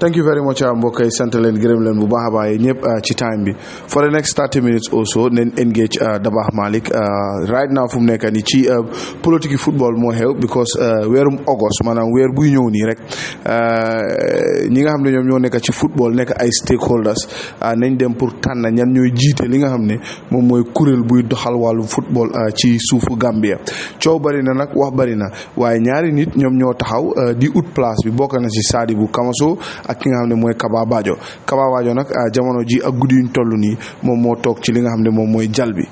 thank you very much mbokk yi sant leen gërëm leen bu baax a baax ñëpp ci time bi for the next 30 minutes also nañ engage Dabakh Malick right now fu mu nekk nii ci politique football moo xew because weerum August maanaam weer buy ñëw nii rek ñi nga xam ne ñoom ñoo nekk ci football nekk ay stakeholders nañ dem pour tànn ñan ñooy jiite li nga xam ne moom mooy kuréel buy doxal wàllu football ci suufu Gambia coow bari na nag wax bari na waaye ñaari nit ñoom ñoo taxaw di ut place bi bokk na ci Sadibou Kamaso ak ki nga xam ne mooy Kaba Bajo nag jamono ji ak guddi yuñ toll nii moom moo toog ci li nga xam ne moom mooy jal bi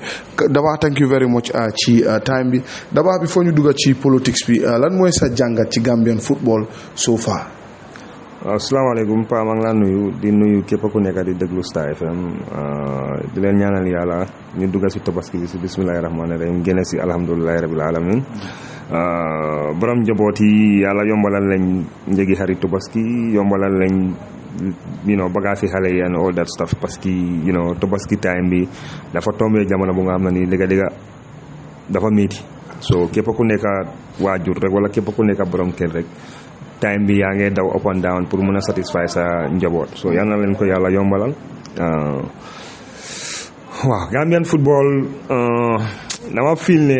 Dabakh thank you very much ci time bi Dabakh bi foo ñu dugga ci politics bi lan mooy sa jàngat ci Gambian football so far. Asalaamaaleykum Pa maa ngi laa nuyu di nuyu képp ku nekk di déglu Star FM di leen ñaanal yàlla ñu dugga si tabaski bi si bismillahi rahmaani rahim génne si alhamdulillahi rabbil alamin borom njaboot yi yàlla yombalal lañ njëgi xarit tabaski yombalal lañ bagage yi xale yi and all that stuff parce que tabaski time bi dafa tombé jamono bu nga xam ne ni dëgga dafa métti so képp ku nekk waajur rek wala képp ku nekk borom kër rek time bi yaa ngi daw up and down pour mën a satisfy sa njaboot so yal na leen ko yàlla yombalal waaw Gambian football dama feel ne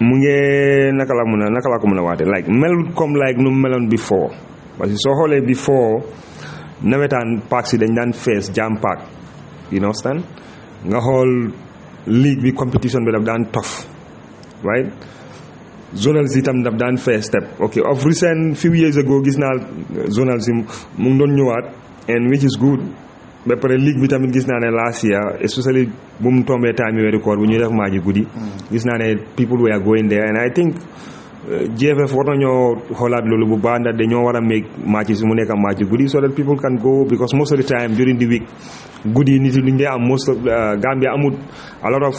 mu ngi naka la ko mën a waate like melut comme like nu meloon before parce que soo xoolee before nawetaan park si dañ daan fees jam park you understand nga xool league bi competition bi daf daan tough right zonals itam daf daan first step okay of recent few years ago gis naa zonals yi mu ngi doon ñëwaat and which is good ba pare league bi tamit gis naa ne last year especially bu mu tombee time yi weeru koor bu ñuy def maaji guddi gis naa ne people were going there and I think GFF war nañoo xoolaat loolu bu baax ndax dañoo war a make matches mu nekk match guddi so that people can go because most of the time during the week guddi nit yi duñ dee am most of Gambia amul a lot of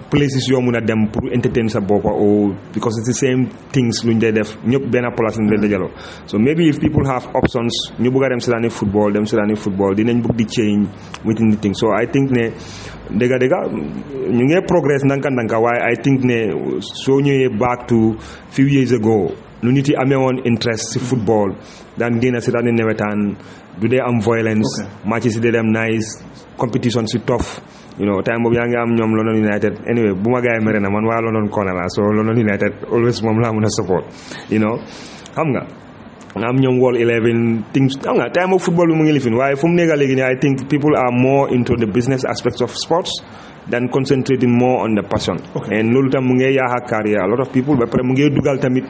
places yoo mun a dem pour entertain sa boppa or because it's the same things luñ dee def ñëpp benn place lañ dee dajaloo so maybe if people have options ñu bëgg a dem seetaani football dinañ bëgg di change within the thing so I think ne dëgga ñu ngi progress ndanka waaye I think ne soo ñëwee back to few years ago lu nit yi amee woon interest si football daan génn seetaani nawetaan du dee am violence match si dee dem nice competition si tough time boobu yaa ngi am ñoom London United anyway bu ma gaay mere na man waa London corner la so London United always moom laa mën a support xam nga am ñoom World 11 things xam nga time of football bi mu ngi lifin waaye fu mu nekk léegi nii I think people are more into the business aspects of sports than concentrating more on the passion and loolu tam mu ngi yaaxa career a lot of people ba pare mu ngi dugal tamit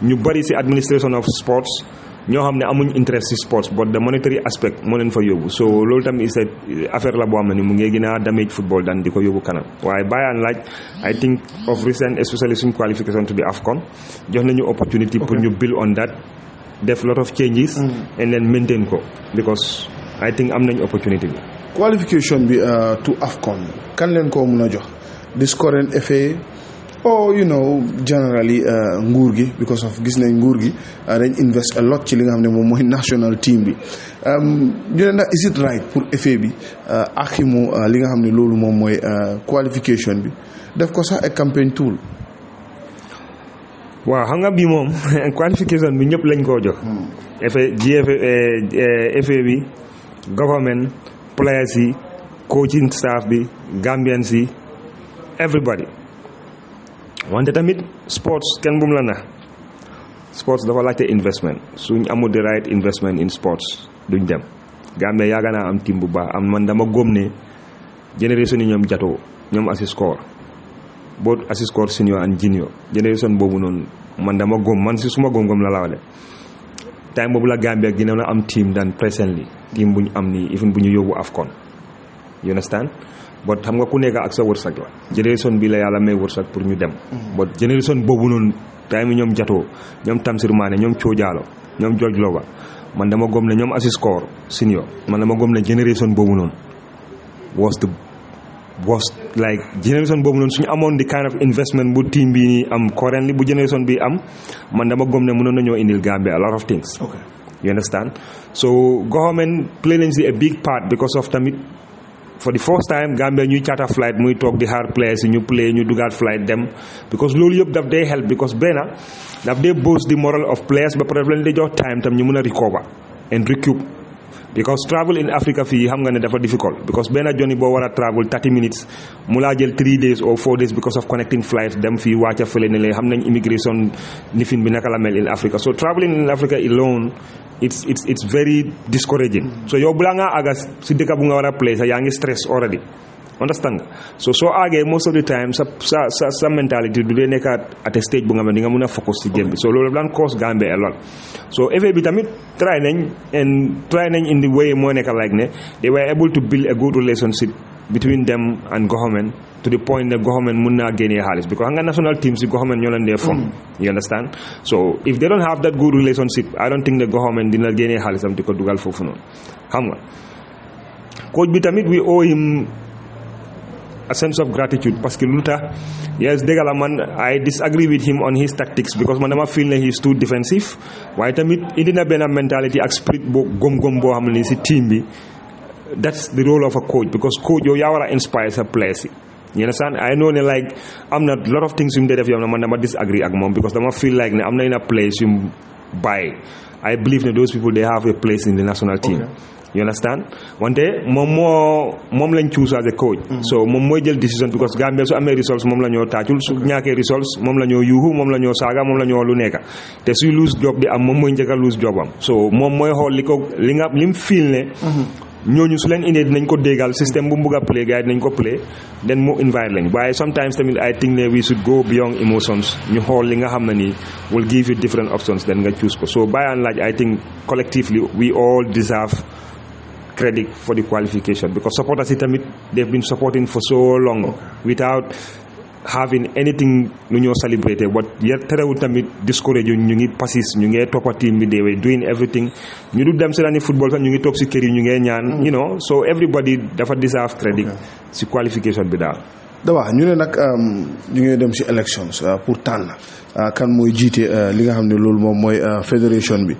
ñu bari ci administration of sports ñoo xam ne amuñ interest ci sports but the monetary aspect moo leen fa yóbbu so loolu tam is affaire la boo xam ne ni mu ngi gën a damage football dan di ko yóbbu kanam waaye by and large I think of recent especially suñ qualification to the AFCON jox nañu opportunity pour ñu build on that def lot of changes and then maintain ko because I think am nañ opportunity bi qualification bi to AFCON kan leen ko mun a jox this current FA or generally nguur gi because of gis nañ nguur gi dañ invest a lot ci li nga xam ne moom mooy national team bi ñu ne ndax is it right pour FA bi akimu li nga xam ne loolu moom mooy qualification bi def ko sax ak campaign tool waaw xam nga bii moom qualification bi ñëpp lañ koo jox FA bi government players yi coaching staff bi Gambians yi everybody wante tamit sports kenn bu mu la na sports dafa laajte investment suñ amul the right investment in sports duñ dem Gambia yaaga naa am team bu baax am man dama góom ne génération yi ñoom jatoo ñoom assiscore both assiscore senior and junior génération boobu noonu man dama góom man si suma góom-góom la lawale time boobu la Gambia gënoon a am team daan presently team bu ñu am nii even bu ñu yóbbu AFCON you understand but xam nga ku nekk ak sa wërsëg la génération bi la yàlla may wërsëg pour ñu dem but génération boobu noonu time yi ñoom jatoo ñoom Tamsir Mané ñoom Coojalo ñoom George Loba man dama gom ne ñoom assiscore senior man dama gom ne génération boobu noonu was like génération boobu noonu suñu amoon di kind of investment bu team bi nii am currently bu génération bi am man dama gom ne mënoon nañoo indil Gambia a lot of things you understand so government play nañ si a big part because of tamit for the first time Gambia ñuy charter flight muy toog di xaar players ñu play ñu dugaat flight dem because loolu yëpp daf day help because benn daf day boost the moral of players ba pare leen di jox time tam ñu mën a recover and recoup because travel in Africa fii xam nga ne dafa difficult because benn journey boo war a travel 30 minutes mu laa jël 3 days or 4 days because of connecting flights dem fii wàcca fële ne leen xam nañ immigration nifin bi naka la mel in Africa so traveling in Africa alone it's very discouraging so yow balaa ngaa àgga si dëkk bu nga war a play sax yaa ngi stress already understand nga so soo àggee most of the time sa mentality du dee nekk at a stage bu nga xam ne di nga mën a focus si game bi so loolu daan cause Gambia a lot so effet bi tamit try nañ in the way moo nekk like ne they were able to build a good relationship between them and government to the point that government mun naa génnee xaalis because xam nga national teams si government ñoo leen dee fond you understand so if they don't have that good relationship I don't think the government dina génnee xaalisam di ko dugal foofu noonu xam nga coach bi tamit we owe him a sense of gratitude parce que lu tax yes dëgg la man I disagree with him on his tactics because man dama feel ne he is too defensive waaye tamit indi na benn mentality ak spirit boo gom-gom boo xam ne si team bi that's the role of a coach because coach yow yaa war a inspire sa players yi you understand I know ne like am na lot of things yu mu dee def yow na man dama disagree ak moom because dama feel like ne am na in a place yu mu bàyyi I believe ne those people they have a place in the national team you understand wante moom lañ choose as a coach so moom mooy jël decision because Gambia su amee results moom la ñoo taacul su ñàkkee results moom la ñoo yuuxu moom la ñoo saaga moom la ñoo lu nekka te suy lose job di am moom mooy njëkk a lose job am so moom mooy xool li mu feel ne ñooñu su leen indee dinañ ko déggal système bu mu bugg a play gars yi dinañ ko play then mu invite lañ waaye sometimes tamit I think ne we should go beyond emotions ñu xool li nga xam ne nii will give you different options then nga choose ko so by and large I think collectively we all deserve credit for the qualification because supporters yi tamit they've been supporting for so long without having anything lu ñoo celebrated but yet terewul tamit discourage ñu ngi passis ñu ngi toppa team bi they were doing everything ñu du dem si daani football sax ñu ngi toog si kër yi ñu ngi ñaan you know so everybody dafa deserve credit si qualification bi daal Dabakh ñu ne nag ñu ngi dem si elections pour tànn kan mooy jiite li nga xam ne loolu moom mooy fédération bi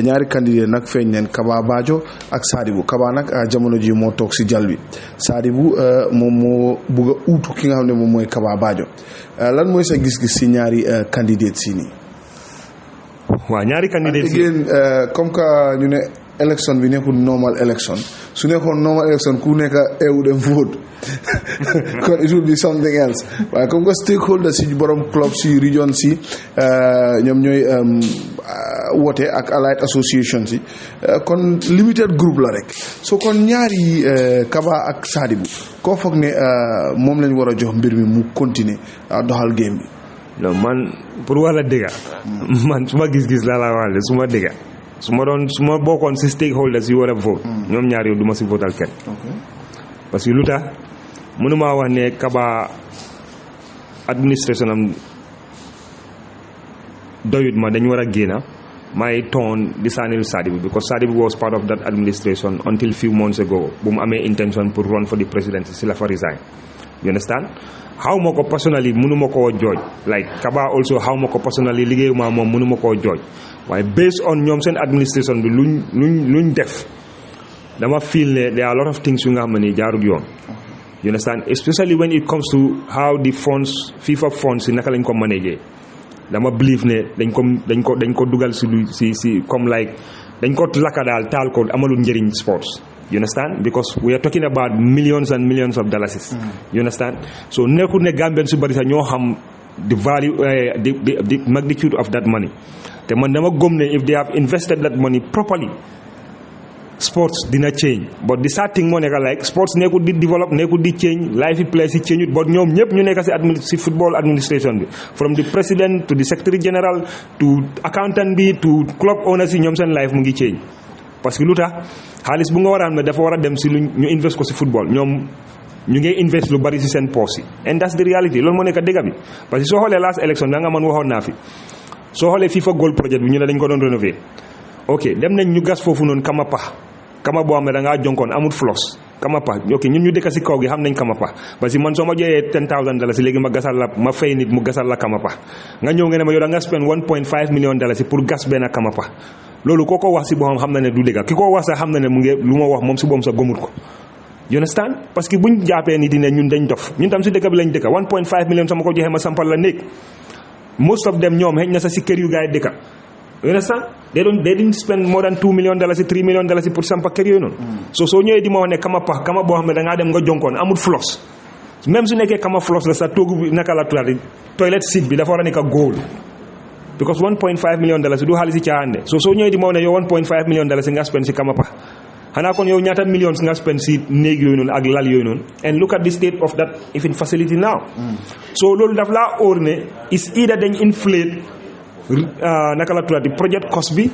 ñaari candidat nag feeñ neen Kaba Bajo ak Sadibou Kaba nag jamono ji moo toog si jal bi Sadibou moom moo bugg a uutu ki nga xam ne moom mooy Kaba Bajo lan mooy sa gis-gis si ñaari candidat si nii waaw ñaari candidat si comme que ñu ne election bi nekkul normal election su nekkoon normal election ku nekk eewu dem vote kon it would be something else waaye comme que stakeholders si borom club si region si ñoom ñooy woote ak allied association si kon limited group la rek so kon ñaari Kaba ak Sadibou koo foog ne moom lañ war a jox mbir mi mu continuer doxal game bi non man pour wala dëgga man su ma gis-gis laa la wax su ma dëgga su ma bokkoon si stakeholders yi war a vote ñoom ñaar yow du ma si votal kenn parce que lu tax mënumaa wax ne Kaba administration am doyut ma dañ war a génna may toon di saanil Sadibou because Sadibou was part of that administration until few months ago bu mu amee intention pour run for the presidency si la fa resign you understand how ma ko personally mënuma koo jooj like Kaba also how ma ko personally liggéeyuma moom mënuma koo jooj waaye based on ñoom seen administration bi luñ def dama feel ne there are a lot of things yu nga xam ne jaarul yoon you understand especially when it comes to how the funds FIFA funds si naka lañ ko manager dama believe ne dañ ko dugal si comme like dañ ko lakka daal taal ko amalul njëriñ sports you understand because we are talking about millions and millions of dollars you understand so nekkul ne Gambian su bari sax ñoo xam the value the magnitude of that money te man dama gëm ne if they have invested that money properly sports dina change but the sad thing moo nekk like sports nekkul di develop nekkul di change life yi players yi change but ñoom ñëpp ñu nekk si football administration bi from the president to the secretary general to accountant bi to club owners yi ñoom seen life mu ngi change parce que lu tax xaalis bu nga war a am ne dafa war a dem si lu ñu invest ko si football ñoom ñu ngi invest lu bari si seen poche yi and that's the reality loolu moo nekk dëgg bi parce que soo xoolee last election da nga man waxoon naa fi soo xoolee FIFA goal project bi ñu ne dañ ko doon rénover ok dem nañ ñu gas foofu noonu kama boo xam ne da ngaa jonkoon amul floss kama pax ok ñun ñu dëkk si kaw gi xam nañ kama pax parce que man soo ma joxee $10,000 léegi ma gasal la ma fay nit mu gasal la kama pax nga ñëw nga ne ma yow da nga spend $1.5 million pour gas benn kama pax loolu koo ko wax si boppam xam na ne du dëgg ki ko wax sax xam na ne mu ngi lu ma wax moom si boppam sax gëmut ko you understand parce que buñ jàppee ni dina ñun dañ dof ñun tam si dëkk bi lañ dëkk 1.5 million sama ko joxee ma sampal la néeg most of them ñoom xëy na sa si kër yu gaay dëkk you understand they didn't spend more than $2 million $3 million pour sampa kër yooyu noonu soo ñëwee di ma wax ne kama boo xam ne da ngaa dem nga jonkoon amul floss même su nekkee kama floss la sa toogu bi naka la tuddati toilet seat bi dafa war a nekk gold because $1.5 million du xaalis si caaxaan de soo ñëwee di ma wax ne yow $1.5 million nga spend si kama xanaa kon yow ñaata millions nga spend si néeg yooyu noonu ak lal yooyu noonu and look at the state of that even facility now so loolu daf laa óor ne is either dañ inflate naka la tuddati project cost bi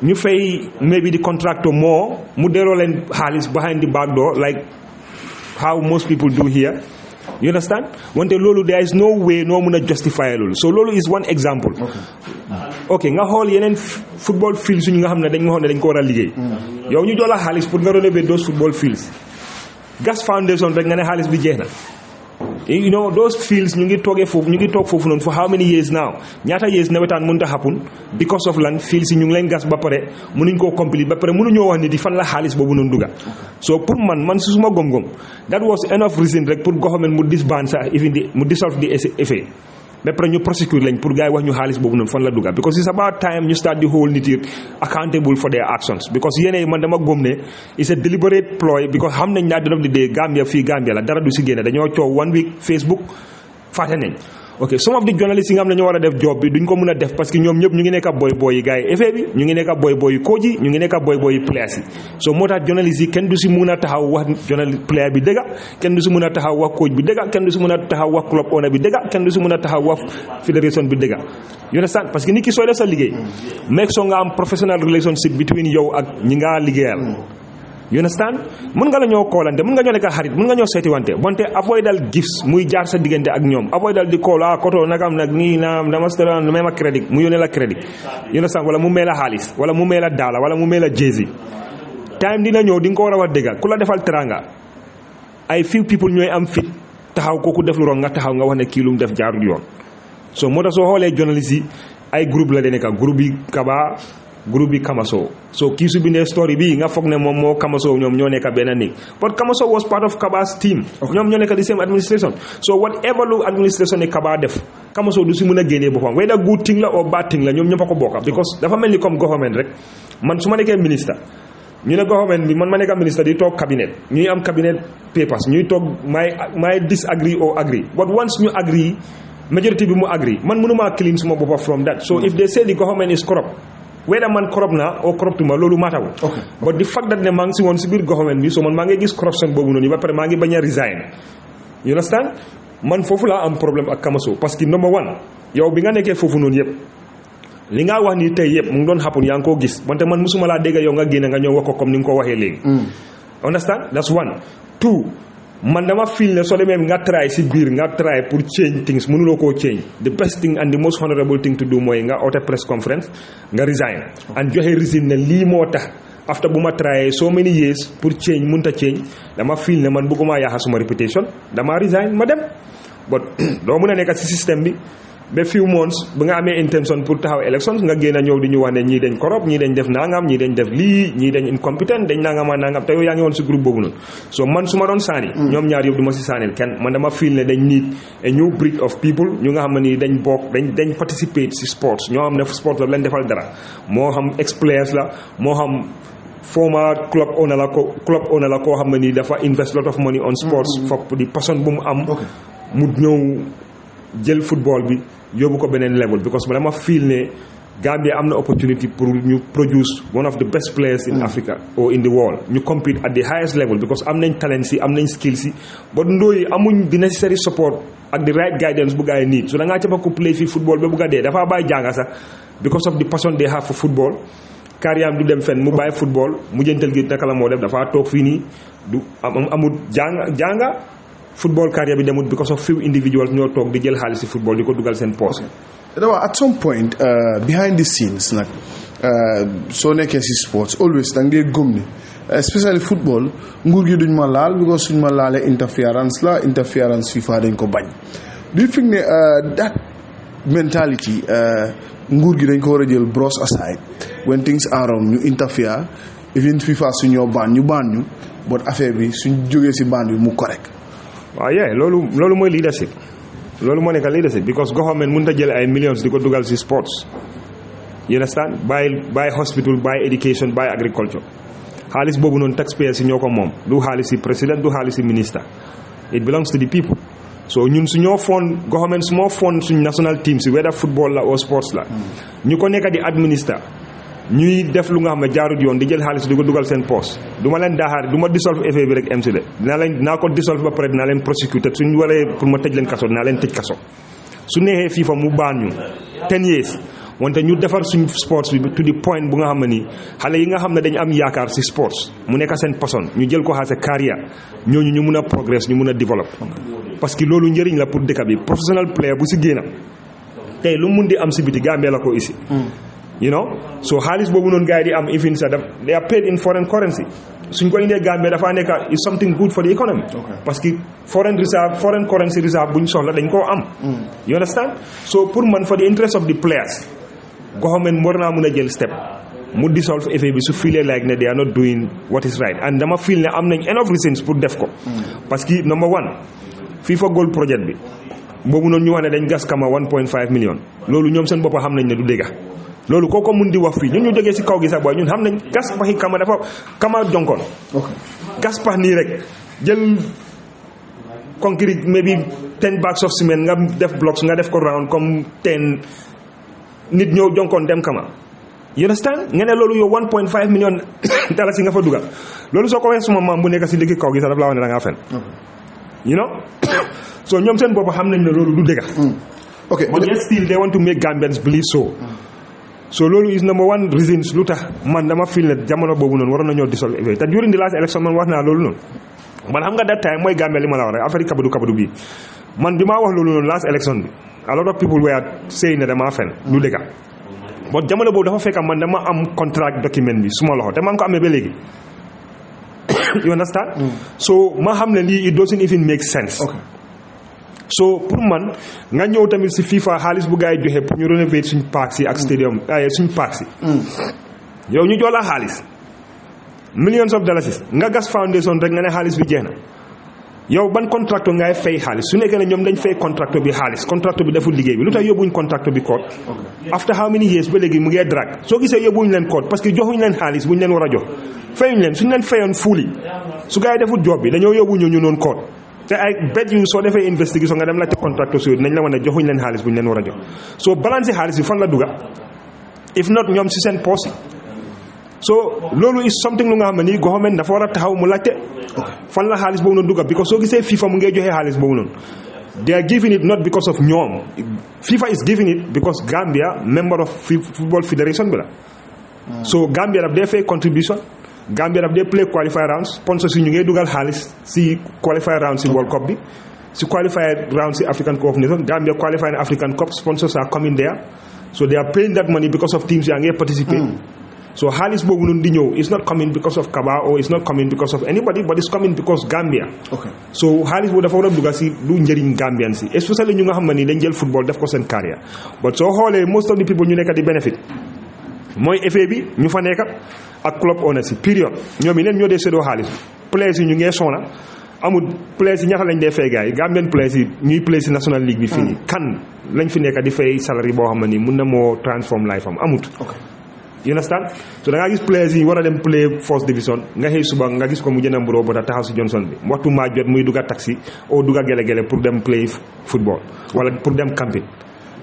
ñu fay maybe the contractor more mu delloo leen xaalis behind the back door like how most people do here you understand wante loolu there is no way noo mun a justify loolu so loolu is one example ok nga xool yeneen football fields suñu nga xam ne dañ nga xool ne dañ ko war a liggéey yow ñu jox la xaalis pour nga renover those football fields gas foundation rek nga ne xaalis bi jeex na you know those fields ñu ngi toog foofu noonu for how many years now ñaata years nawetaan mënut a happen because of lan fields yi ñu ngi leen gas ba pare mënuñ koo complete ba pare mënuñoo wax ni di fan la xaalis boobu noonu dugga so pour man si suma gom-gom that was enough reason rek pour government mu disband sax even mu dissolve the FA ba pare ñu prosecute lañ pour gars yi wax ñu xaalis boobu noonu fan la dugga because it's about time ñu start di hold nit yi accountable for their actions because yéene man dama gëm ne it's a deliberate ploy because xam nañ naa def di dee Gambia la dara du si génne dañoo coow 1 week Facebook fàtte nañ ok some of the journalists yi nga xam ne ñoo war a def job bi duñ ko mën a def parce que ñoom ñëpp ñu ngi nekk ab boy yi gars yi FA bi ñu ngi nekk ab boy yi coach yi ñu ngi nekk ab boy yi players yi so moo tax journalistes yi kenn du si mën a taxaw wax player bi dëgga kenn du si mën a taxaw wax coach bi dëgga kenn du si mën a taxaw wax club owner bi dëgga kenn du si mën a taxaw wax fédération bi dëgga you understand parce que nit ki sooy def sa liggéey make sure nga am professional relationship between yow ak ñi nga liggéeyal you understand mën nga la ñoo koolante mën nga ñoo nekk xarit mën nga ñoo seetiwante wante avoidal gifts muy jaar sa diggante ak ñoom avoidal di kool koto nagam nag nii naam dama staran may ma crédit mu yónnee la crédit you understand wala mu may la xaalis wala mu may la daala wala mu may la jersey time dina ñëw di nga ko war a wax dëgga ku la defal teranga ay few people ñooy am fit taxaw kooku def lu ron nga taxaw nga wax ne kii lu mu def jaarul yoon so moo tax soo xoolee journaliste yi ay groupe la de nekk groupe bi Kaba groupe bi Kamaso so kii su bindee story bi nga foog ne moom moo Kamaso ñoom ñoo nekk benn néeg but Kamaso was part of Kaba's team ñoom ñoo nekk the same administration so whatever lu administration ne Kaba def Kamaso du si mën a génnee boppam whether good thing la or bad thing la ñoom ñëpp a ko bokka because dafa mel ni comme government rek man su ma nekkee ministre ñu ne government bi man ma nekk ministre di toog cabinet ñuy am cabinet papers ñuy toog may disagree or agree but once ñu agree majority bi mu agree man mënumaa clean suma boppa from that so if they say the government is corrupt whether man corrupt na or corruptuma loolu maatawul but the fact that ne maa ngi si woon si biir government bi so man maa ngi gis corruption boobu noonu ba pare maa ngi bañ a resign you understand man foofu laa am problème ak Kamaso parce que number one yow bi nga nekkee foofu noonu yëpp li nga wax ni tey yëpp mu ngi doon happen yaa ngi koo gis wante man musuma laa dégg yow nga génne nga ñëw wax ko comme ni nga ko waxee léegi understand that's one two man dama feel ne soo demee nga try si biir nga try pour change things mënuloo koo change the best thing and the most honorable thing to do mooy nga oote press conference nga resign and joxe reason ne lii moo tax after bu ma try so many years pour change mënta change dama feel ne man bëgguma yaaxa suma reputation dama resign ma dem but doo mën a nekk si système bi ba few months ba nga amee intention pour taxaw elections nga génn a ñëw di ñu wax ne ñii dañ corrupt ñii dañ def nangam ñii dañ def lii ñii dañ incompétent dañ nangama nangam te yow yaa ngi woon si groupe boobu noonu so man su ma doon saani ñoom ñaar yëpp du ma si saanil kenn man dama feel ne dañ need a new breed of people ñu nga xam ne nii dañ bokk dañ participate si sports ñoo xam ne sport la leen defal dara moo xam ex-players la moo xam former club owner la koo xam ne nii dafa invest lot of money on sports for di passion bu mu am mu ñëw jël football bi yóbbu ko beneen level because dama feel ne Gambia am na opportunity pour ñu produce one of the best players in Africa or in the world ñu compete at the highest level because am nañ talent si am nañ skills si but ndooyi amuñ the necessary support ak the right guidance bu gaa yi need so da ngaa cappa ko play fii football ba bugg a dee dafa bàyyi jànga sax because of the passion they have for football carrière du dem fenn mu bàyyi football mu jëntal gi naka la moo def dafa toog fii nii du amul jànga football career bi demut because of few individuals ñoo toog di jël xaalis ci football di ko dugal seen poche. At some point behind the scenes nag soo nekkee ci sports always da ngay gëm ni especially football nguur gi duñ ma laal because suñ ma laalee interference FIFA dañ ko bañ. Do you think ne that mentality nguur gi dañ ko war a jël brush aside when things are wrong ñu interfere even FIFA suñoo baan ñu but affaire bi suñ jógee si baan bi mu correct. waaw yeah loolu mooy leadership loolu moo nekk leadership because government mënut a jël ay millions di ko dugal si sports you understand buy hospital buy education buy agriculture xaalis boobu noonu taxpayers si ñoo ko moom du xaalis si président du xaalis si ministre it belongs to the people. So ñun suñoo fond government su moo fond suñ national team si whether football la or sports la ñu ko nekk di administre ñuy def lu nga xam ne jaarut yoon di jël xaalis di ko dugal seen poste du ma leen daaxaar du ma dissolve FA bi rek MC de dinaa ko dissolve ba pare dinaa leen prosecutor suñ waree pour ma tëj leen kaso dinaa leen tëj kaso su neexee FIFA mu baan ñu 10 years wante ñu defar suñ sports bi to the point bu nga xam ne nii xale yi nga xam ne dañu am yaakaar si sports mu nekk seen passion ñu jël ko xaase carrière ñooñu ñu mun a progress ñu mun a develop parce que loolu njëriñ la pour dëkk bi professional player bu si génna tey lu mun di am si biti Gambia la ko ici you know so xaalis boobu noonu gars yi di am even sax they are paid in foreign currency suñ ko indee Gambia dafa nekk is something good for the economy parce que foreign currency reserve buñ soxla dañ koo am you understand so pour man for the interest of the players government war naa mun a jël step mu dissolve FA bi su feelee like ne they are not doing what is right and dama feel ne am nañ enough reasons pour def ko parce que number one FIFA Gold Project bi boobu noonu ñu wax ne dañ gas kama 1.5 million loolu ñoom seen bopp xam nañ ne du dëgg loolu kooko mun di wax fii ñun ñu jógee si kaw gi sax booy ñun xam nañ gas paxi kama dafa kama jonkoon gas pax nii rek jël concrete maybe 10 bags of cement nga def blocks nga def ko round comme 10 nit ñëw jonkoon dem kama you understand nga ne loolu yow 1.5 million dalasi nga fa dugal loolu soo ko waxee suma maam bu nekk si digg kaw gi sax daf laa wax ne da ngaa fen you know so ñoom seen bopp xam nañ ne loolu du dëgg okay but yet still they want to make Gambians believe so loolu is number one reasons lu tax man dama feel ne jamono boobu noonu waroon nañoo dissolve FA te during the last election man wax naa loolu noonu man xam nga that time mooy Gambia li ma la wax rek affaire kabadu bii man bi maa wax loolu noonu last election bi a lot of people were saying ne damaa fen du dëgg but jamono boobu dafa fekk man dama am contract document bi suma loxo te maa ngi ko amee ba léegi you understand so ma xam ne lii it doesn't even make sense so pour man nga ñëw tamit si FIFA xaalis bu gars yi joxe pour ñu rénover suñ parcs yi ak stadium suñ parcs yi yow ñu jox la xaalis millions of dollars nga gas foundation rek nga ne xaalis bi jeex na yow ban contracteur ngay fay xaalis su nekkee ne ñoom dañ fay contracteur bi xaalis contracteur bi deful liggéey bi lu tax yóbbuñ contracteur bi code after how many years ba léegi mu ngee drag soo gisee yóbbuñ leen code parce que joxuñ leen xaalis buñ leen war a jox fayuñ leen suñ leen fayoon fuuli su gars yi deful job bi dañoo yóbbu ñu noonu code te ay bet yu soo defee investigation nga dem laajte contracteur si nañ la wane joxuñ leen xaalis buñ leen war a jox soo balance xaalis bi fan la dugga if not ñoom si seen poche so loolu is something lu nga xam ne nii government dafa war a taxaw mu laajte fan la xaalis boobu noonu dugga because soo gisee FIFA mu ngee joxee xaalis boobu noonu they are giving it not because of ñoom FIFA is giving it because Gambia member of football federation bi la so Gambia daf dee fay contribution Gambia daf dee play qualifier rounds sponsors yi ñu ngee dugal xaalis si qualifier rounds si World Cup bi si qualifier rounds si African Cup of Nations Gambia qualifier African Cup sponsors are coming there so they are paying that money because of teams yaa ngee participate so xaalis boobu noonu di ñëw it's not coming because of Kaba or it's not coming because of anybody but it's coming because Gambia so xaalis boobu dafa war a dugga si lu njëriñ Gambian si especially ñu nga xam ne nii dañ jël football def ko seen carrière but soo xoolee most of the people ñu nekk di benefit mooy FA bi ñu fa nekk ak club owners yi période ñoom yi neen ñoo dee séddoo xaalis players yi ñu ngee soona amul players yi ñaata lañ dee fay gars yi Gambian players yi ñuy play si National League bi fii nii kan lañ fi nekk di fay salary boo xam ne nii mun na moo transform life am amut you understand so da ngaa gis players yi war a dem play first division nga xëy suba nga gis ko mu jënd mburoo ba taxaw si Johnson bi waxtu maa jot muy dugga taxi o dugga gele-gele pour dem play football wala pour dem camping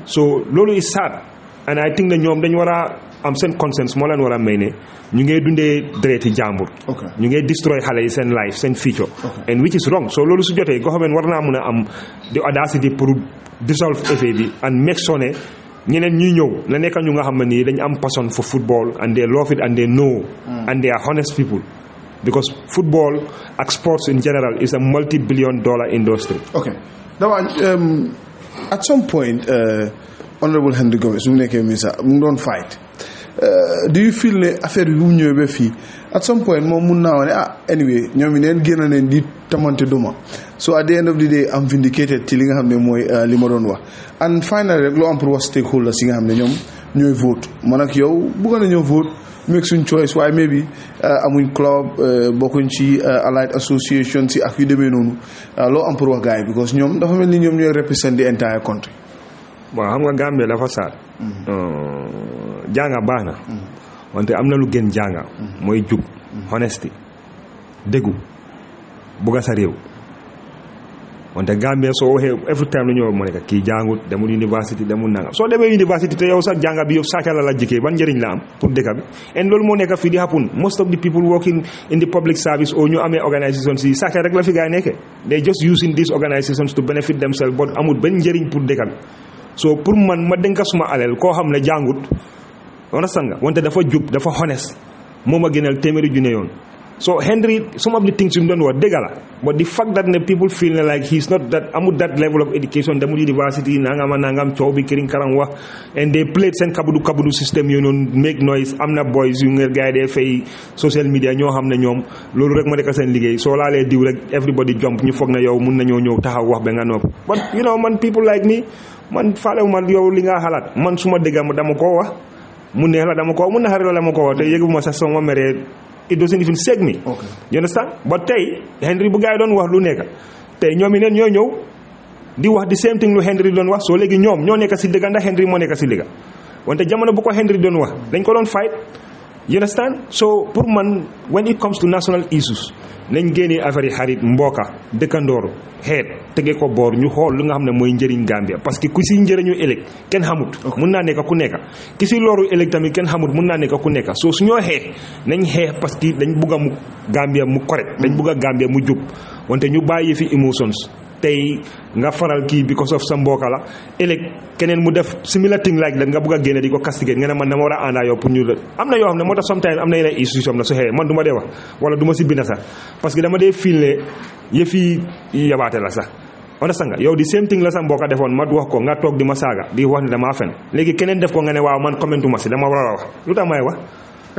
so loolu is sad and I think ne ñoom dañ war a am seen conscience moo leen war a may ne ñu ngee dundee dereeti jàmbur ñu ngee destroy xale yi seen life seen future and which is wrong so loolu su jotee government war naa mun a am the audacity pour dissolve FA bi and make sure ne ñeneen ñuy ñëw la nekk ñu nga xam ne nii dañu am passion for football and they love it and they know and they are honest people because football ak sports in general is a multi-billion dollar industry. Okay. Now, at some point, Honorable Henry Gomez mu nekkee ministre mu ngi doon fight do you feel ne affaire bi bu mu ñëwee ba fii at some point moom mun naa wax ne anyway ñoom it neen génn nañ di tamante duma so at the end of the day am vindicated ci li nga xam ne mooy li ma doon wax and finally rek loo am pour wax stakeholders yi nga xam ne ñoom ñooy vote man ak yow bëgg nañoo vote make suñ choice waaye maybe amuñ club bokkuñ ci allied association si ak yu demee noonu loo am pour wax gars yi because ñoom dafa mel ni ñoom ñooy represent the entire country. waaw xam nga Gambia dafa saat jànga baax na wante am na lu gën jànga mooy jub honesty déggu bugga sa réew wante Gambia soo waxee every time lu ñëw mu nekk kii jàngut demul university demul nangam soo demee university te yow sax jànga bi yow sàcca la jikkee ban njëriñ la am pour dëkk bi and loolu moo nekk fii di happen most of the people working in the public service or ñu amee organisations yi sàcca rek la fi gaay nekkee they just using these organisations to benefit themselves but amul benn njëriñ pour dëkk bi so pour man ma dénka suma alal koo xam ne jàngut understand nga wante dafa jub dafa honest moo ma gënal téeméeri junne yoon so Henry some of the things yu mu doon wax dëgg la but the fact that ne people feel ne like he's not that amul that level of education demul university nangam coow bi këriñ karang wax and they played seen kabudu système yooyu noonu make noise am na boys yu ngeen gars yi dee fay social media ñoo xam ne ñoom loolu rek ma nekk seen liggéey soo laalee diw rek everybody jump ñu foog na yow mun nañoo ñëw taxaw wax ba nga nopp but you know man people like me man faalewu man yow li nga xalaat man suma dëgga dama koo wax mu neex la dama ko mun na xarit la dama ko wax te yëguma sax sama meree it doesn't even shake me. Okay. You understand? But tey Henry bu gaay doon wax lu nekk tey ñoom yi neen ñoo ñëw di wax the same thing lu Henry doon wax soo léegi ñoom ñoo nekk si dëgga ndax Henry moo nekk si dëgga wante jamono bu ko Henry doon wax dañ ko doon fight. You understand? So pour man when it comes to national issues nañ génnee affaire yi xarit mbooka dëkkandoor xeet tege ko boor ñu xool lu nga xam ne mooy njëriñ Gambia parce que ku si njëriñu ëllëg kenn xamut mun naa nekk ku nekk ki si loru ëllëg tamit kenn xamut mun naa nekk ku nekk soo su ñoo xeex nañ xeex parce que dañ bugg a mu Gambia mu correct dañ bugg a Gambia mu jub wante ñu bàyyi fi emotions tey nga faral kii because of sa mbooka la ëllëg keneen mu def similar thing like that nga bugg a génne di ko castiger nga ne man dama war a àndaa yow pour ñu la am na yoo xam ne moo tax sometimes am na yeneen institution na su xëyee man du ma dee wax wala du ma si bind sax parce que dama dee feel ne yëf yi yabaate la sax understand nga yow di same thing la sa mbooka defoon ma wax ko nga toog di ma saaga di wax ne damaa fen léegi keneen def ko nga ne waaw man commentuma si dama war a wax lu tax may wax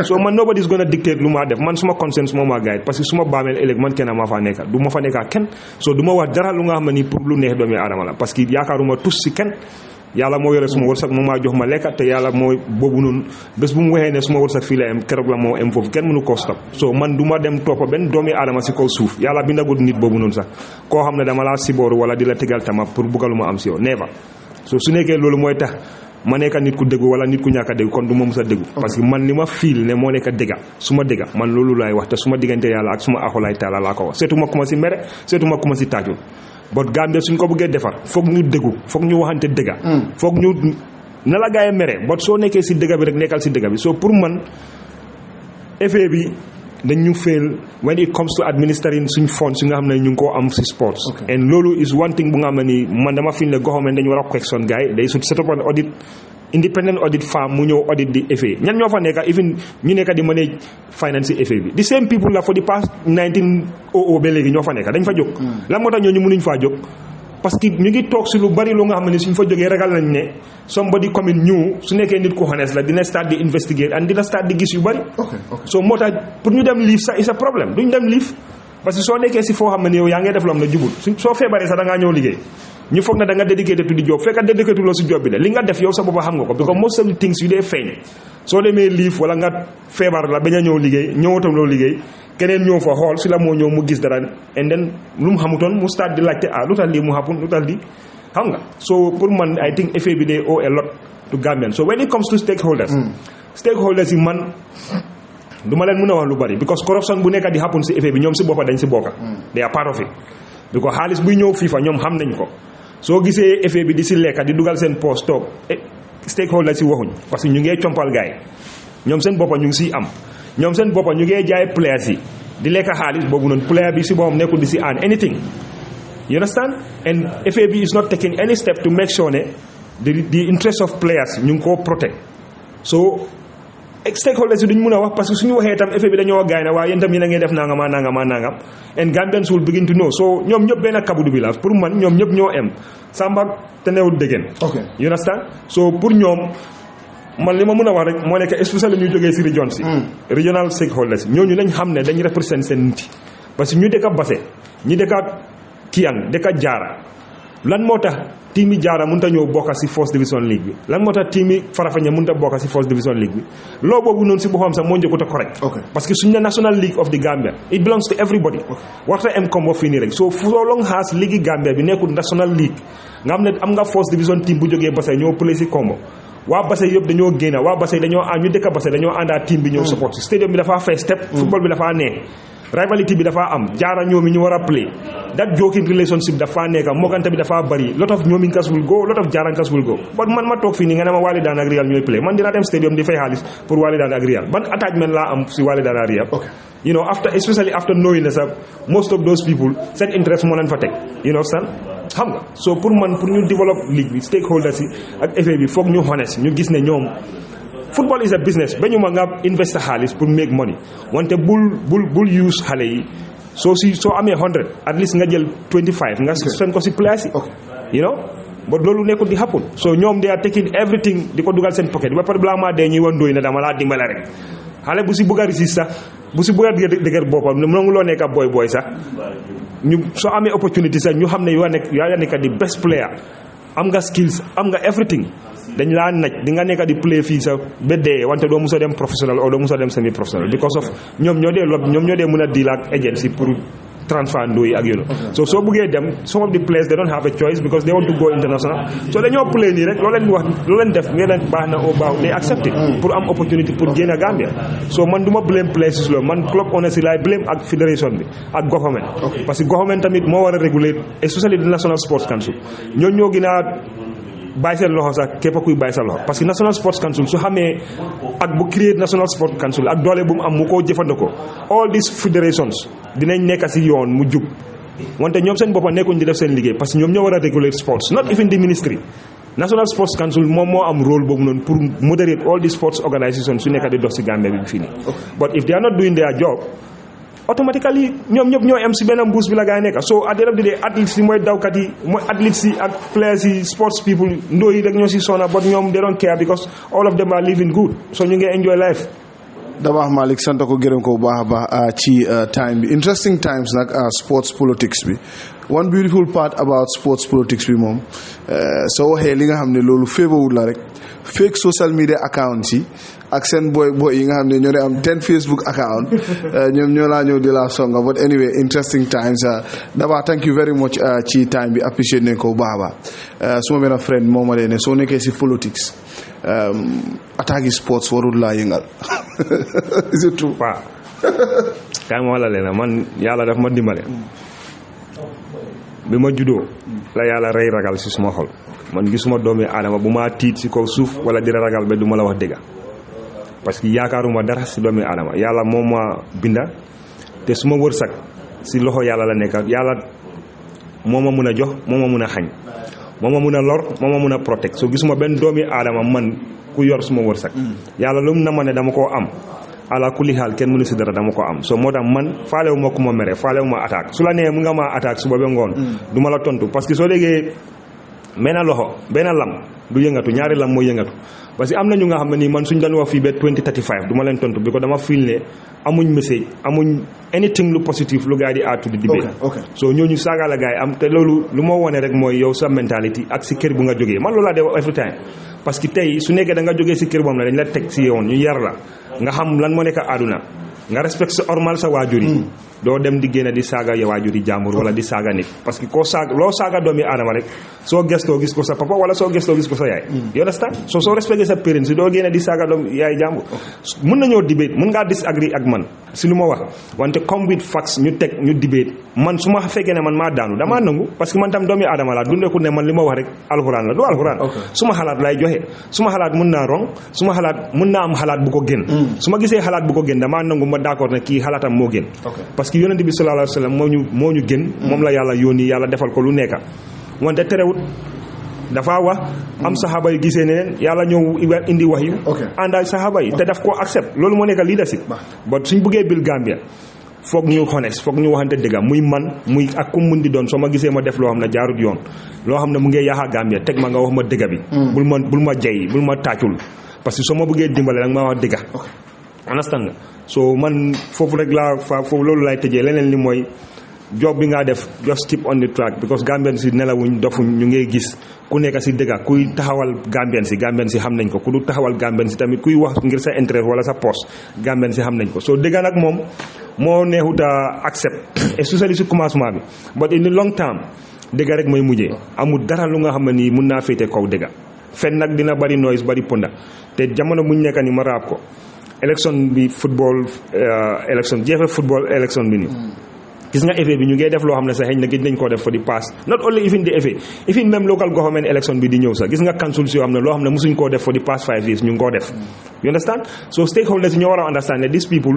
so man nobody's gonna dictate lu ma def man suma conscience moo ma guide parce que suma baameel ëllëg man kenn maa fa nekka du ma fa nekkaa kenn so du ma wax dara lu nga xam ne nii pour lu neex doomi aadama la parce que yaakaaruma tus si kenn yàlla moo yore suma wërsëg moo maa jox ma lekka te yàlla mooy boobu noonu bés bu mu waxee ne suma wërsëg fii la am keroog la moo am foofu kenn mënu koo stop so man du ma dem toppa benn doomi aadama si kaw suuf yàlla bindagul nit boobu noonu sax koo xam ne dama laa sibooru wala di la tegal tama pour buggalu ma am si yow never so su nekkee loolu mooy tax ma nekk nit ku déggu wala nit ku ñàkk a déggu kon du ma mës a déggu parce que man li ma fiil ne moo nekk dégga su ma dégga man loolu laay wax te su ma diggante yàlla ak suma axulaay taala laa ko wax surtout ma ku ma si mere surtout ma ku ma si taajul but Gambia suñ ko bëggee defar foog ñu déggu foog ñu waxante dégga foog ñu na la gaay mere but soo nekkee si dégga bi rek nekkal si dégga bi so pour man effet bi dañ ñu fail when it comes to administering suñ funds nga xam ne ñu ngi koo am si sports and loolu is one thing bu nga xam ne ni man dama fi ne government dañu war a question gars yi day su set up an audit independent audit firm mu ñëw audit di FA ñan ñoo fa nekk even ñu nekk di manage finance FA bi the same people la for the past 1900 ba léegi ñoo fa nekk dañ fa jóg lan moo tax ñooñu mënuñ faa jóg parce que ñu ngi toog si lu bari lu nga xam ne suñ fa jógee ragal nañ ne somebody commune ñu su nekkee nit ku honest la dina start di investigate and dina start di gis yu bari so moo tax pour ñu dem liif sax is a problème duñ dem liif parce que soo nekkee si foo xam ne yow yaa ngi def lu am na jubul soo feebaree sax da ngaa ñëw liggéey ñu foog na da nga dedicated to di job fekk dedicated loo si job bi de li nga def yow sa bopp xam nga ko because most of the things yu dee feeñ soo demee liif wala nga feebar la bañ a ñëw liggéey ñëwatam loo liggéey keneen ñëw fa xool si la moo ñëw mu gis dara and then lu mu xamutoon mu start di laajte lu tax lii mu happen lu tax lii xam nga so pour man I think effet bi day owe a lot to Gambian so when it comes to stakeholders stakeholders yi man du ma leen mën a wax lu bari because corruption bu nekk di happen si effet bi ñoom si boppa dañ si bokka they are part of it because xaalis buy ñëw FIFA ñoom xam nañ ko soo gisee effet bi di si lekka di dugal seen poste toog stakeholders si waxuñ parce que ñu ngee compal gaay ñoom seen boppa ñu ngi siy am ñoom seen boppa ñu ngee jaay players yi di lekka xaalis boobu noonu player bi si boppam nekkul di si earn anything you understand and FAB is not taking any step to make sure ne the interest of players ñu ngi koo protect so stakeholders yi duñ mën a wax parce que suñu waxee itam FAB dañoo gaay na waaye yéen itam yéen a ngi def nangam and Gambians will begin to know so ñoom ñëpp benn kabudu bi la pour man ñoom ñëpp ñoo em samba te newul dëggeen you understand so pour ñoom man li ma mën a wax rek moo nekk especially ñu jógee si région si regional stakeholders ñooñu lañ xam ne dañ represent seen nit yi parce que ñu dëkka Basse ñi dëkka Kiyang dëkka Jaara lan moo tax team yi Jaara mënut a ñëw bokk si First Division League bi lan moo tax team yi Farafenni mënut a bokk si First Division League bi loo boobu noonu si boppam sax moo njëkkut a correct parce que suñu ne National League of the Gambia it belongs to everybody warta em combo fii nii rek so long as League Gambia bi nekkul National League nga xam ne am nga First Division team bu jógee Basse ñoo play si combo waa Basse yëpp dañoo génn waa Basse dañoo ñu dëkk Basse dañoo àndaa team bi ñëw support si stadium bi dafaa fay step football bi dafaa neex rivalry bi dafa am Jaara ñoomi ñu war a play that joking relationship dafa nekk mogante bi dafa bari lot of ñoomi kas will go lot of Jaarankas will go but man ma toog fii nii nga ne ma Walidaan ak Real ñooy play man dinaa dem stadium di fay xaalis pour Walidaan ak Real ban attachment laa am si Walidaan ak Real you know especially after knowing that most of those people seen interest moo leen fa teg you know san xam nga so pour ñu develop league bi stakeholders yi ak FA bi foog ñu honest ñu gis ne ñoom football is a business ba ñu ma nga invest xaalis pour make money wante bul use xale yi soo amee 100 at least nga jël 25 nga seen ko si place yi you know but loolu nekkul di happen so ñoom they are taking everything di ko dugal seen pocket ba pare balaa maa dee ñuy wandooy ne dama laa dimbale rek xale bu si bëgg a réussir sax bu si bëgg a dëgër boppam nangu loo nekk ab boy sax ñu soo amee opportunity sax ñu xam ne yaa nekk di best player am nga skills am nga everything dañ laa naj di nga nekk di play fii sa ba dee wante doo musa dem professionnel o doo musa dem semi professionnel because of ñoom ñoo dee mën a deal ak agency pour transfer ndóoyi ak yoonu so soo bëggee dem some of the players they don't have a choice because they want to go international so dañoo play nii rek loo leen def ngeen leen baax na o baax they accept it pour am opportunity pour génn Gambia so man du ma blame players si loolu man club owner si laay blame ak fédération bi ak government parce que government tamit moo war a réguler especially the National Sports Council ñoo gën a bàyyi seen loxo sax képp kuy bàyyi sa loxo parce que National Sports Council su xamee ak bu créer National Sports Council ak doole bu mu am mu koo jëfandikoo all these federations dinañ nekk si yoon mu jub wante ñoom seen boppa nekkuñ di def seen liggéey parce que ñoom ñoo war a regulate sports not even the ministry National Sports Council moom moo am rôle boobu noonu pour moderate all the sports organisations su nekk di dox si Gambia bi fii nii but if they are not doing their job automatically ñoom ñëpp ñoo am si benn mbuus bi la gaa yi nekk so at the end of the day athletes yi mooy dawkat yi mooy athletes yi ak players yi sports people ndoo yi rek ñoo si sona but ñoom they don't care because all of them are living good so ñu ngi enjoy life. Dabakh Malick sant ko gërëm ko bu baax a baax ci time bi interesting times nag sports politics bi one beautiful part about sports politics bi moom soo waxee li nga xam ne loolu favourable la rek fake social media accounts yi ak seen boy yi nga xam ne ñoo de am 10 Facebook account ñoom ñoo laa ñëw di la songa but anyway interesting times Dabakh thank you very much ci time bi appreciate nañ ko bu baax a baax suma benn friend moo ma ne soo nekkee si politics attaque sports warul laa yëngal is it true? waaw kay ma wala leen man yàlla daf ma dimbale bi ma juddoo la yàlla rey ragal si suma xol man gisuma doomi aadama bu ma tiit si kaw suuf wala di ragal ba du ma la wax dëgga parce que yaakaaruma dara si doomi aadama yàlla moo ma binda te suma wërsëg si loxo yàlla la nekk yàlla moo ma mun a jox moo ma mun a xañ moo ma mun a lor moo ma mun a protect so gisuma benn doomi aadama man ku yor suma wërsëg yàlla lu mu na ma ne dama koo am ala kulli xaal kenn mënu si dara dama ko am so moo tax man faalewu ma ku ma mere faalewu ma attaque su la nee mu nga ma attaque suba ba ngoon du ma la tontu parce que soo déggee benn loxo benn lam du yëngatu ñaari lam mooy yëngatu parce que am na ñu nga xam ne nii man suñ doon wax fii ba 2035 du ma leen tontu bi ko dama feel ne amuñ message amuñ anything lu positif lu gars yi di add to the debate so ñooñu saaga la gars yi am te loolu lu ma wone rek mooy yow sa mentalité ak si kër bu nga jógee man loolu laa dee every time parce que tey su nekkee da nga jógee si kër boom la dañ la teg si yoon ñu yar la nga xam lan moo nekk àdduna nga respect sa ormal sa waajur yi doo dem di génne di saaga ya waajur yi jàmbur wala di saaga nit parce que koo saaga loo saaga doomi aadama rek soo gestoo gis ko sa papa wala soo gestoo gis ko sa yaay you understand soo respecté sa parents si doo génne di saaga doom yaay jàmbur mën nañoo debate mën ngaa disagree ak man si lu ma wax wante come with facts ñu teg ñu debate man su ma fekkee ne man maa daanu damaa nangu parce que man tam doomi aadama laa dundeeku ne man li ma wax rek alxuraan la du alxuraan su ma xalaat lay joxe su ma xalaat mën naa rong su ma xalaat mën naa am xalaat bu ko gën su ma gisee xalaat bu ko gën damaa nangu ma d'accord ne kii xalaatam moo gën parce que yonent bi sallallahu alayhi wa sallam moo ñu gën moom la yàlla yónni yàlla defal ko lu nekka wante terewut dafa wax am saxaaba yi gisee ne yàlla ñëw indi wax yu àndaal saxaaba yi te daf koo accept loolu moo nekk leadership ba suñ buggee bil Gambia foog ñu honest foog ñu waxante dëgga muy man muy ak ku mun di doon soo ma gisee ma def loo xam ne jaarut yoon loo xam ne mu ngi yaaxa Gambia teg ma nga wax ma dëgga bi bul ma jey bul ma tàccul parce que soo ma bëggee dimbale nag ma wax dëgga understand nga so man foofu rek laa foofu loolu laay tëjee leneen li mooy job bi nga def just keep on the track because Gambian si nelawuñ dofuñ ñu ngay gis ku nekk si dëgga kuy taxawal Gambian si xam nañ ko ku du taxawal Gambian si tamit kuy wax ngir sa intérêt wala sa poste Gambian si xam nañ ko so dëgga nag moom moo neexut a accept especially si commencement bi but in the long term dëgga rek mooy mujjee amul dara lu nga xam ne nii mun naa féete kaw dëgga fen nag dina bari noise bari ponda te jamono buñ nekk ni ma raab ko élection bi football élection GFF football élection bi nii gis nga effet bi ñu ngi def loo xam ne sax xëy na gëj nañ koo def for the past not only even the effet even même local government election bi di ñëw sax gis nga councils yoo xam ne loo xam ne mosuñ koo def for the past 5 years ñu ngi koo def you understand so stakeholders ñoo war a understand ne these people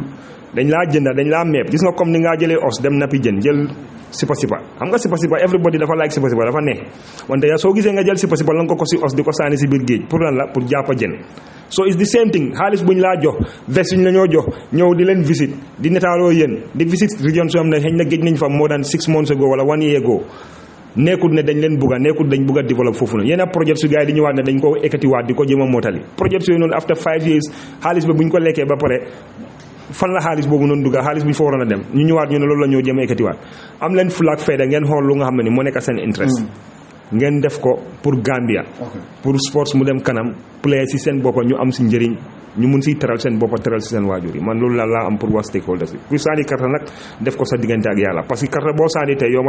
dañ laa jënda dañ laa meeb gis nga comme ni ngaa jëlee os dem nappi jën jël sipa xam nga sipa everybody dafa like sipa dafa neex wante yaa soo gisee nga jël sipa la nga ko si os di ko sànni si biir géej pour lan la pour jàppa jën so it's the same thing xaalis bu ñu laa jox vest ñu la ñoo jox ñëw di leen visit di netaaloo yéen di visit region soo xam ne xëy na géej nañ fa more than 6 months ago wala 1 year ago nekkul ne dañ leen bugga nekkul dañ bugga développe foofu noonu yenn projet su gars yi di ñëwaat ne dañ ko ekkatiwaat di ko jéem a mootali projet yooyu noonu after 5 years xaalis ba bu ñu ko lekkee ba pare fan la xaalis boobu noonu dugga xaalis bi fa waroon a dem ñu ñëwaat ñu ne loolu la ñoo jéem a ekkatiwaat am leen flag fayda ngeen xool lu nga xam ne ni moo nekk seen interest ngeen def ko pour Gambia pour sports mu dem kanam play si seen boppa ñu am si njëriñ ñu mun siy teral seen boppa teral si seen waajur yi man loolu laa am pour wax stakeholders yi ku saani carte nag def ko sa diggante ak yàlla parce que carte boo saani tey yow